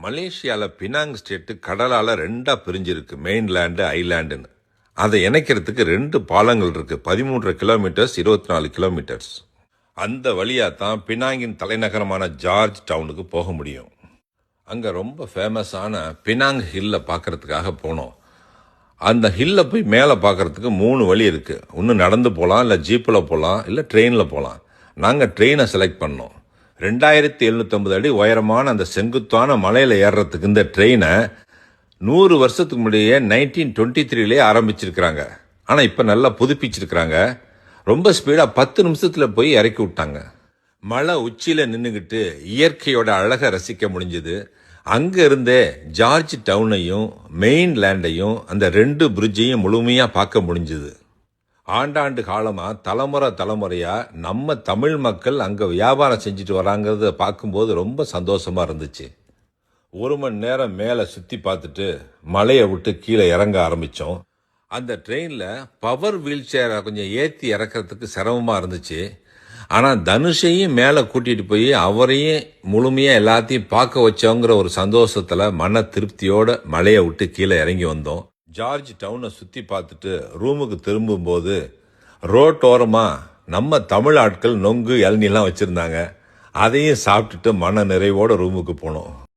மலேசியாவில் Penang state கடலால் ரெண்டாக பிரிஞ்சிருக்கு, மெயின்லேண்டு ஐலாண்டுன்னு. அதை இணைக்கிறதுக்கு 2 பாலங்கள் இருக்கு, 13 கிலோமீட்டர்ஸ், 24 கிலோமீட்டர்ஸ். அந்த வழியாக தான் பினாங்கின் தலைநகரமான ஜார்ஜ் டவுனுக்கு போக முடியும். அங்கே ரொம்ப ஃபேமஸான பினாங் ஹில்லை பார்க்கறதுக்காக போனோம். அந்த ஹில்லை போய் மேலே பார்க்கறதுக்கு 3 வழி இருக்குது. ஒன்று நடந்து போகலாம், இல்லை ஜீப்பில் போகலாம், இல்லை ட்ரெயினில் போகலாம். நாங்கள் ட்ரெயினை செலக்ட் பண்ணோம். 2750 அடி உயரமான அந்த செங்குத்தான மலையில் ஏறுறதுக்கு இந்த ட்ரெயினை 100 வருஷத்துக்கு முன்னாடியே 1923 ஆரம்பிச்சிருக்கிறாங்க. ஆனால் இப்போ நல்லா புதுப்பிச்சிருக்கிறாங்க. ரொம்ப ஸ்பீடாக 10 நிமிஷத்தில் போய் இறக்கி விட்டாங்க. மலை உச்சியில் நின்றுக்கிட்டு இயற்கையோட அழகை ரசிக்க முடிஞ்சது. அங்கே இருந்தே ஜார்ஜ் டவுனையும் மெயின் லேண்டையும் அந்த 2 பிரிட்ஜையும் முழுமையாக பார்க்க முடிஞ்சுது. ஆண்டாண்டு காலமாக தலைமுறையாக நம்ம தமிழ் மக்கள் அங்கே வியாபாரம் செஞ்சுட்டு வராங்கிறத பார்க்கும்போது ரொம்ப சந்தோஷமாக இருந்துச்சு. 1 மணி நேரம் மேலே சுற்றி பார்த்துட்டு மலையை விட்டு கீழே இறங்க ஆரம்பித்தோம். அந்த ட்ரெயினில் பவர் வீல் சேரை கொஞ்சம் ஏற்றி இறக்கிறதுக்கு சிரமமாக இருந்துச்சு. ஆனால் தனுஷையும் மேலே கூட்டிகிட்டு போய் அவரையும் முழுமையாக எல்லாத்தையும் பார்க்க வச்சோங்கிற ஒரு சந்தோஷத்தில் மன திருப்தியோடு மலையை விட்டு கீழே இறங்கி வந்தோம். ஜார்ஜ் டவுனை சுற்றி பார்த்துட்டு ரூமுக்கு திரும்பும்போது ரோட்டோரமாக நம்ம தமிழ் ஆட்கள் நொங்கு இளநிலாம் வச்சுருந்தாங்க. அதையும் சாப்பிட்டுட்டு மன நிறைவோட ரூமுக்கு போனோம்.